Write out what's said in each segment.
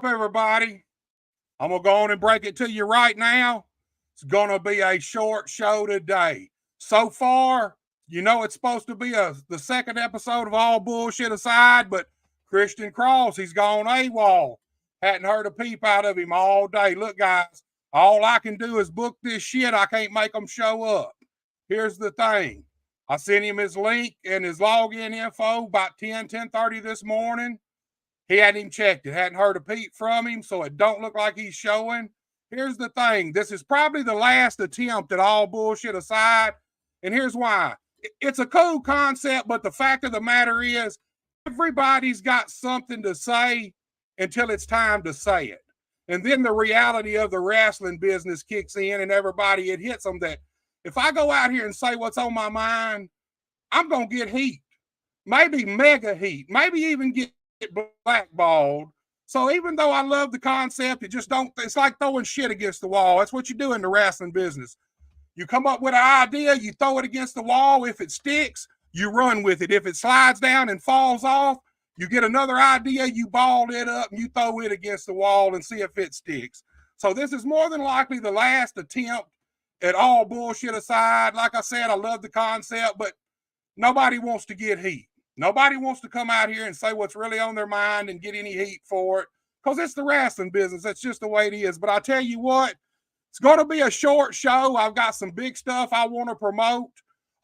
Everybody? I'm going to go on and break it to you right now. It's going to be a short show today. So far, you know it's supposed to be the second episode of All Bullshit Aside, but Kristian Kross, he's gone AWOL. Hadn't heard a peep out of him all day. Look, guys, all I can do is book this shit. I can't make them show up. Here's the thing. I sent him his link and his login info about 10:30 this morning. He hadn't even checked it, hadn't heard a peep from him, so it don't look like he's showing. Here's the thing. This is probably the last attempt at All Bullshit Aside, and here's why. It's a cool concept, but the fact of the matter is everybody's got something to say until it's time to say it. And then the reality of the wrestling business kicks in, and everybody, it hits them that if I go out here and say what's on my mind, I'm going to get heat. Maybe mega heat. Maybe even get blackballed. So even though I love the concept, it's like throwing shit against the wall. That's what you do in the wrestling business. You come up with an idea, you throw it against the wall. If it sticks, you run with it. If it slides down and falls off, you get another idea, you ball it up, and you throw it against the wall and see if it sticks. So this is more than likely the last attempt at All Bullshit Aside. Like I said, I love the concept, but nobody wants to get heat. Nobody wants to come out here and say what's really on their mind and get any heat for it because it's the wrestling business. That's just the way it is. But I tell you what, it's going to be a short show. I've got some big stuff I want to promote.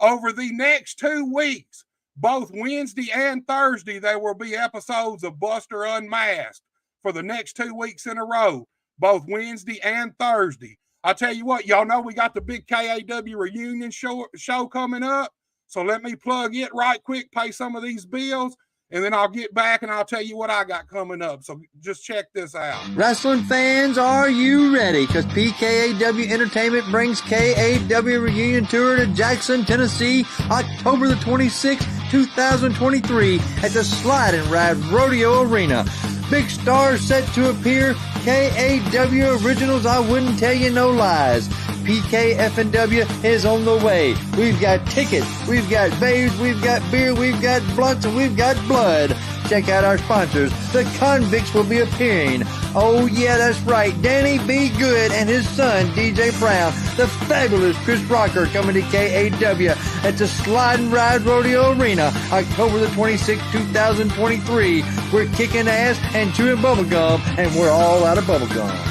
Over the next 2 weeks, both Wednesday and Thursday, there will be episodes of Buster Unmasked for the next 2 weeks in a row, both Wednesday and Thursday. I tell you what, y'all know we got the big KAW reunion show coming up. So let me plug it right quick, pay some of these bills, and then I'll get back and I'll tell you what I got coming up. So just check this out. Wrestling fans, are you ready? Because PKAW Entertainment brings KAW Reunion Tour to Jackson, Tennessee, October the 26th, 2023 at the Slide and Ride Rodeo Arena. Big stars set to appear. KAW Originals, I wouldn't tell you no lies. PKFNW is on the way. We've got tickets, we've got babes, we've got beer, we've got blunts, and we've got blood. Check out our sponsors. The Convicts will be appearing. Oh yeah, that's right. Danny B. Good and his son, DJ Brown. The fabulous Chris Rocker coming to KAW at the Slide and Ride Rodeo Arena, October the 26th, 2023. We're kicking ass and chewing bubblegum, and we're all out of bubblegum.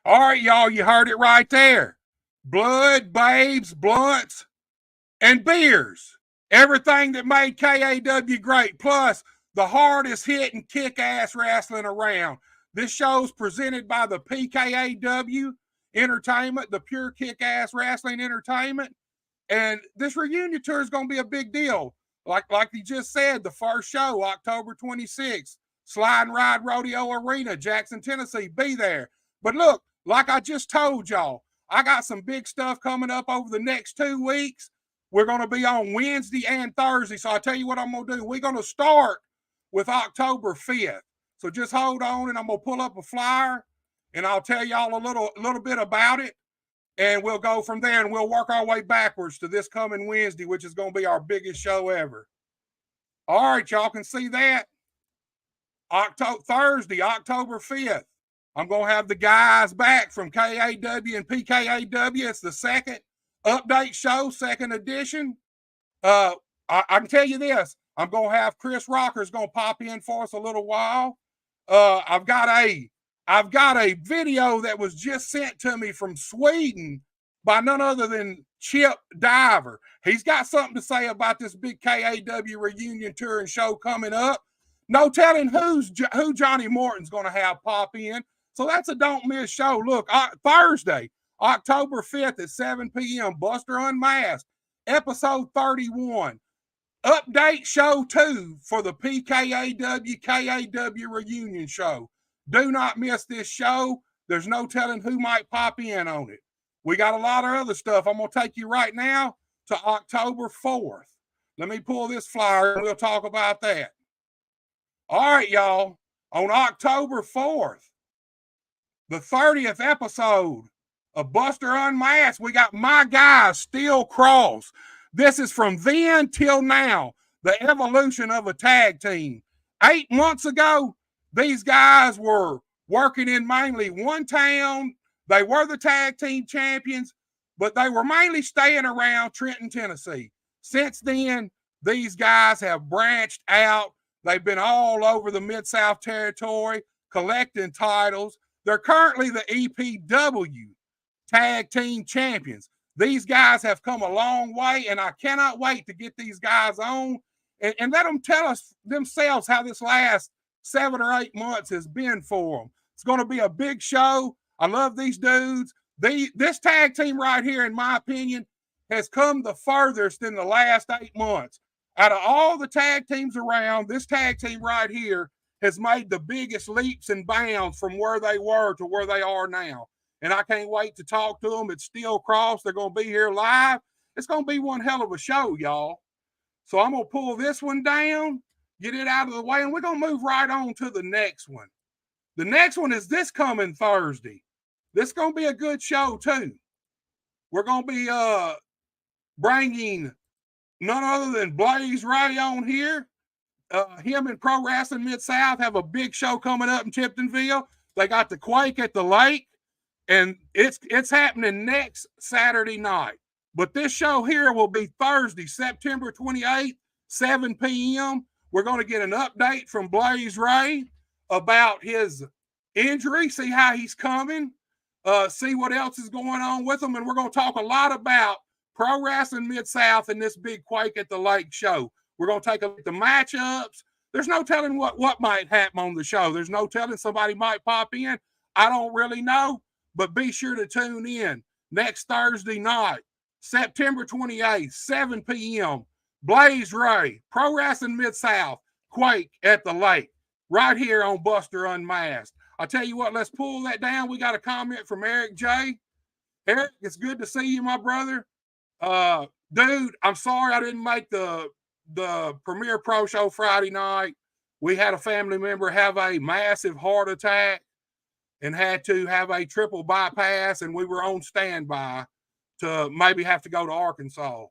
All right, y'all, you heard it right there. Blood, babes, blunts, and beers. Everything that made KAW great, plus the hardest hitting kick-ass wrestling around. This show's presented by the PKAW Entertainment, the Pure Kick-Ass Wrestling Entertainment. And this reunion tour is going to be a big deal. Like he just said, the first show, October 26th, Slide and Ride Rodeo Arena, Jackson, Tennessee. Be there. But look, like I just told y'all, I got some big stuff coming up over the next 2 weeks. We're going to be on Wednesday and Thursday. So I'll tell you what I'm going to do. We're going to start with October 5th. So just hold on and I'm going to pull up a flyer and I'll tell y'all a little bit about it. And we'll go from there and we'll work our way backwards to this coming Wednesday, which is going to be our biggest show ever. All right, y'all can see that. Thursday, October 5th. I'm going to have the guys back from KAW and PKAW. It's the second update show, second edition. I can tell you this. I'm going to have Chris Rocker's going to pop in for us a little while. I've got a video that was just sent to me from Sweden by none other than Chip Diver. He's got something to say about this big KAW reunion tour and show coming up. No telling who Johnny Morton's going to have pop in. So that's a don't miss show. Look, Thursday, October 5th at 7 p.m., Buster Unmasked, episode 31. Update show 2 for the PKAW KAW reunion show. Do not miss this show. There's no telling who might pop in on it. We got a lot of other stuff. I'm going to take you right now to October 4th. Let me pull this flyer and we'll talk about that. All right, y'all. On October 4th, the 30th episode of Buster Unmasked, we got my guy, Steel Kross. This is from then till now, the evolution of a tag team. 8 months ago, These guys were working in mainly one town. They were the tag team champions, but they were mainly staying around Trenton, Tennessee. Since then, these guys have branched out. They've been all over the Mid-South territory collecting titles. They're currently the EPW tag team champions. These guys have come a long way, and I cannot wait to get these guys on and let them tell us themselves how this last 7 or 8 months has been for them. It's going to be a big show. I love these dudes. This tag team right here, in my opinion, has come the furthest in the last 8 months. Out of all the tag teams around, this tag team right here has made the biggest leaps and bounds from where they were to where they are now. And I can't wait to talk to them. It's still Kross. They're going to be here live. It's going to be one hell of a show, y'all. So I'm going to pull this one down, get it out of the way, and we're going to move right on to the next one. The next one is this coming Thursday. This is going to be a good show, too. We're going to be bringing none other than Blaze Ray on here. Him and Pro Wrestling Mid-South have a big show coming up in Tiptonville. They got the Quake at the Lake, and it's happening next Saturday night. But this show here will be Thursday, September 28th, 7 p.m. We're going to get an update from Blaze Ray about his injury, see how he's coming, see what else is going on with him, and we're going to talk a lot about Pro Wrestling Mid-South and this big Quake at the Lake show. We're going to take a look at the matchups. There's no telling what might happen on the show. There's no telling, somebody might pop in. I don't really know, but be sure to tune in next Thursday night, September 28th, 7 p.m. Blaze Ray, Pro Wrestling Mid-South, Quake at the Lake, right here on Buster Unmasked. I tell you what, let's pull that down. We got a comment from Eric J. Eric, it's good to see you, my brother. Dude, I'm sorry I didn't make the Premier Pro show Friday night. We had a family member have a massive heart attack and had to have a triple bypass, and we were on standby to maybe have to go to Arkansas.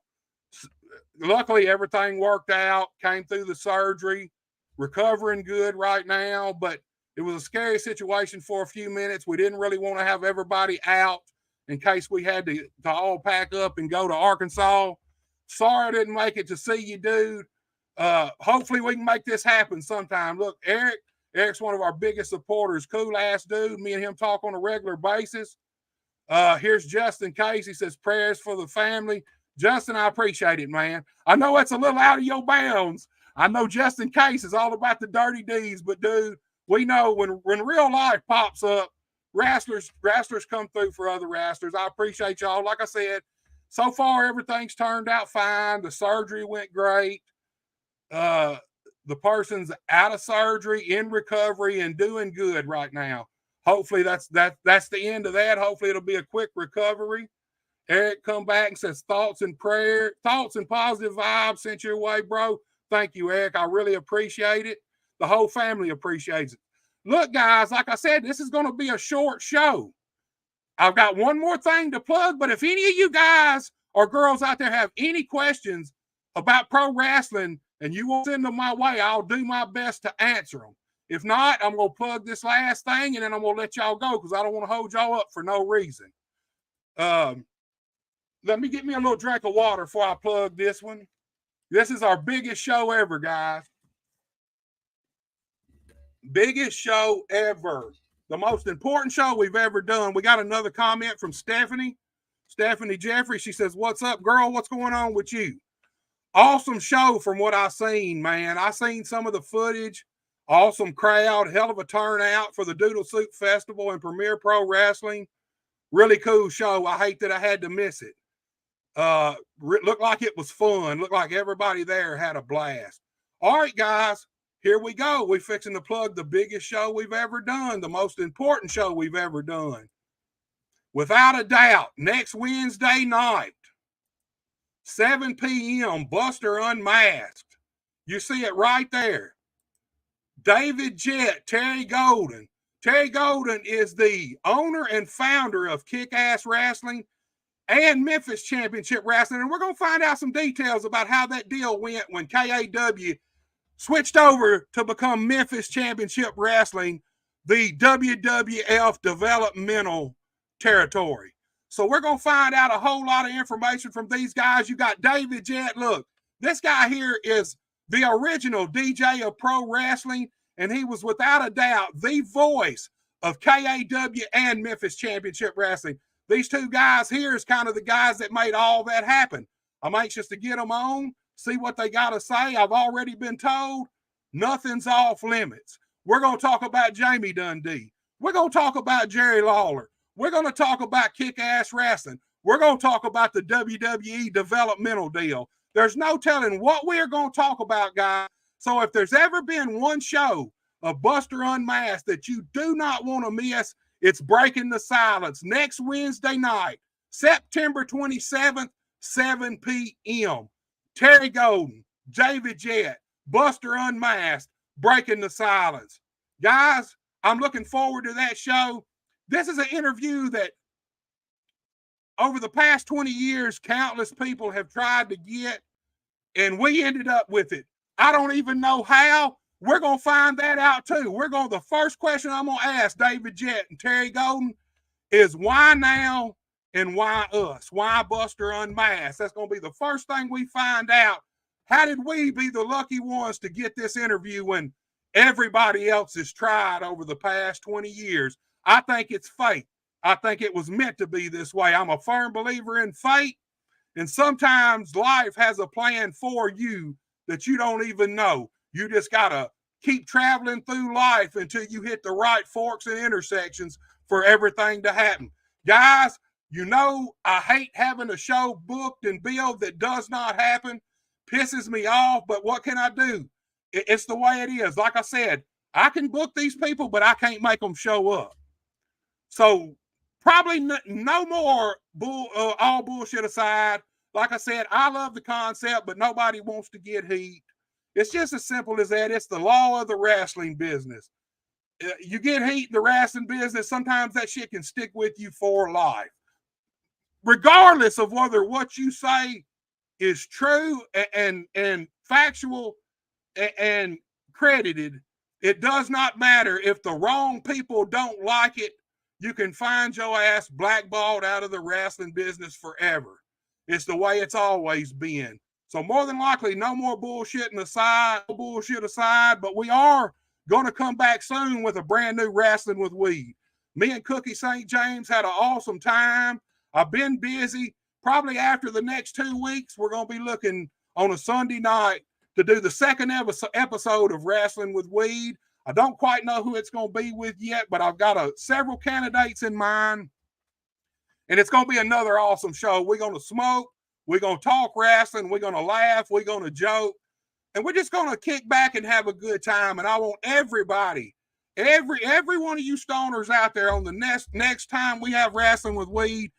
Luckily, everything worked out, came through the surgery, recovering good right now, but it was a scary situation for a few minutes. We didn't really want to have everybody out in case we had to all pack up and go to Arkansas. Sorry I didn't make it to see you, dude. Hopefully we can make this happen sometime. Look, Eric's one of our biggest supporters. Cool-ass dude. Me and him talk on a regular basis. Here's Justin Case. He says, prayers for the family. Justin, I appreciate it, man. I know that's a little out of your bounds. I know Justin Case is all about the dirty deeds, but, dude, we know when real life pops up, wrestlers come through for other wrestlers. I appreciate y'all. Like I said, so far everything's turned out fine. The surgery went great. The person's out of surgery, in recovery, and doing good right now. Hopefully that's the end of that. Hopefully it'll be a quick recovery. Eric come back and says thoughts and positive vibes sent your way, bro. Thank you, Eric. I really appreciate it. The whole family appreciates it. Look, guys, like I said, this is going to be a short show. I've got one more thing to plug, but if any of you guys or girls out there have any questions about pro wrestling and you want to send them my way, I'll do my best to answer them. If not, I'm going to plug this last thing, and then I'm going to let y'all go because I don't want to hold y'all up for no reason. Let me get me a little drink of water before I plug this one. This is our biggest show ever, guys. Biggest show ever. The most important show we've ever done. We got another comment from Stephanie Jeffrey. She says, what's up, girl? What's going on with you? Awesome show from what I seen, man. I seen some of the footage. Awesome crowd. Hell of a turnout for the Doodle Soup Festival and Premier Pro Wrestling. Really cool show. I hate that I had to miss it. Looked like it was fun. Looked like everybody there had a blast. All right, guys. Here we go. We're fixing to plug the biggest show we've ever done, the most important show we've ever done. Without a doubt, next Wednesday night, 7 p.m., Buster Unmasked. You see it right there. David Jett, Terry Golden. Terry Golden is the owner and founder of Kick-Ass Wrestling and Memphis Championship Wrestling, and we're going to find out some details about how that deal went when KAW switched over to become Memphis Championship Wrestling, the WWF developmental territory. So we're going to find out a whole lot of information from these guys. You got David Jett. Look, this guy here is the original DJ of pro wrestling, and he was without a doubt the voice of KAW and Memphis Championship Wrestling. These two guys here is kind of the guys that made all that happen. I'm anxious to get them on, see what they got to say. I've already been told nothing's off limits. We're going to talk about Jamie Dundee. We're going to talk about Jerry Lawler. We're going to talk about kick-ass wrestling. We're going to talk about the WWE developmental deal. There's no telling what we're going to talk about, guys. So if there's ever been one show of Buster Unmasked that you do not want to miss, it's Breaking the Silence next Wednesday night, September 27th, 7 p.m. Terry Golden, David Jett, Buster Unmasked, Breaking the Silence. Guys, I'm looking forward to that show. This is an interview that over the past 20 years, countless people have tried to get, and we ended up with it. I don't even know how. We're going to find that out too. The first question I'm going to ask David Jett and Terry Golden is why now and why us? Why Buster Unmasked? That's going to be the first thing we find out. How did we be the lucky ones to get this interview when everybody else has tried over the past 20 years? I think it's fate. I think it was meant to be this way. I'm a firm believer in fate, and sometimes life has a plan for you that you don't even know. You just got to keep traveling through life until you hit the right forks and intersections for everything to happen. Guys, you know I hate having a show booked and billed that does not happen. Pisses me off, but what can I do? It's the way it is. Like I said, I can book these people, but I can't make them show up. So probably no more all bullshit aside. Like I said, I love the concept, but nobody wants to get heat. It's just as simple as that. It's the law of the wrestling business. You get heat in the wrestling business, sometimes that shit can stick with you for life. Regardless of whether what you say is true and factual and credited, it does not matter. If the wrong people don't like it, you can find your ass blackballed out of the wrestling business forever. It's the way it's always been. So more than likely, no more bullshit aside, but we are going to come back soon with a brand new Wrestling with Weed. Me and Cookie St. James had an awesome time. I've been busy. Probably after the next 2 weeks, we're going to be looking on a Sunday night to do the second episode of Wrestling with Weed. I don't quite know who it's going to be with yet, but I've got several candidates in mind. And it's going to be another awesome show. We're going to smoke. We're going to talk wrestling. We're going to laugh. We're going to joke. And we're just going to kick back and have a good time. And I want everybody, every one of you stoners out there on the next time we have Wrestling with Weed,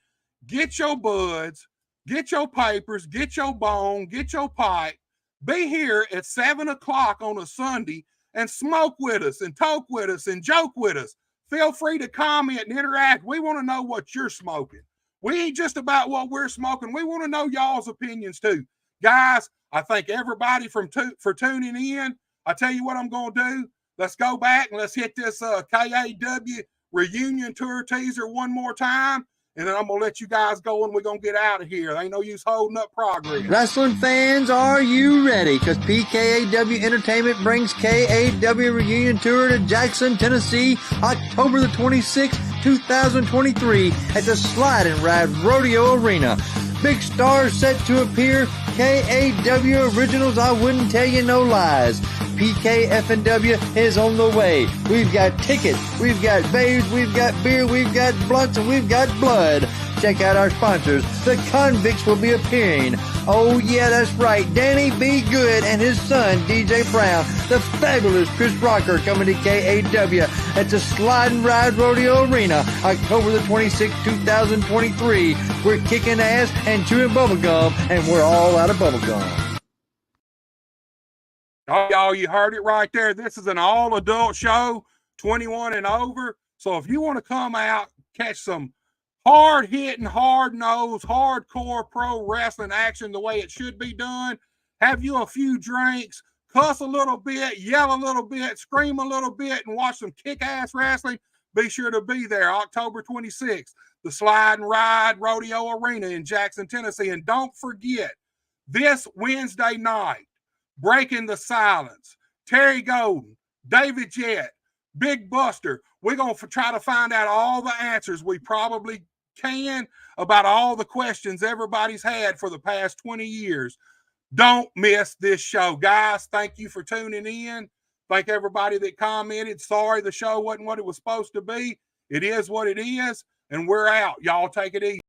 get your buds, get your papers, get your bone, get your pipe. Be here at 7 o'clock on a Sunday and smoke with us and talk with us and joke with us. Feel free to comment and interact. We want to know what you're smoking. We ain't just about what we're smoking. We want to know y'all's opinions too. Guys, I thank everybody for tuning in. I tell you what I'm going to do. Let's go back and let's hit this KAW reunion tour teaser one more time. And then I'm going to let you guys go and we're going to get out of here. There ain't no use holding up progress. Wrestling fans, are you ready? Because PKAW Entertainment brings KAW Reunion Tour to Jackson, Tennessee, October the 26th, 2023 at the Slide and Ride Rodeo Arena. Big stars set to appear. KAW Originals, I wouldn't tell you no lies. PKFNW is on the way. We've got tickets, we've got babes, we've got beer, we've got blunts, and we've got blood. Check out our sponsors. The Convicts will be appearing. Oh yeah, that's right. Danny B. Good and his son, DJ Brown. The fabulous Chris Rocker coming to KAW at the Slide and Ride Rodeo Arena, October the 26th, 2023. We're kicking ass and chewing bubblegum, and we're all out of bubblegum. Oh, y'all, you heard it right there. This is an all-adult show, 21 and over. So if you want to come out, catch some hard-hitting, hard-nosed, hardcore pro wrestling action the way it should be done, have you a few drinks, cuss a little bit, yell a little bit, scream a little bit, and watch some kick-ass wrestling, be sure to be there October 26th, the Slide and Ride Rodeo Arena in Jackson, Tennessee. And don't forget, this Wednesday night, Breaking the Silence, Terry Golden, David Jett, Big Buster, we're going to try to find out all the answers we probably can about all the questions everybody's had for the past 20 years. Don't miss this show, guys. Thank you for tuning in. Thank everybody that commented. Sorry the show wasn't what it was supposed to be. It is what it is, and we're out. Y'all take it easy.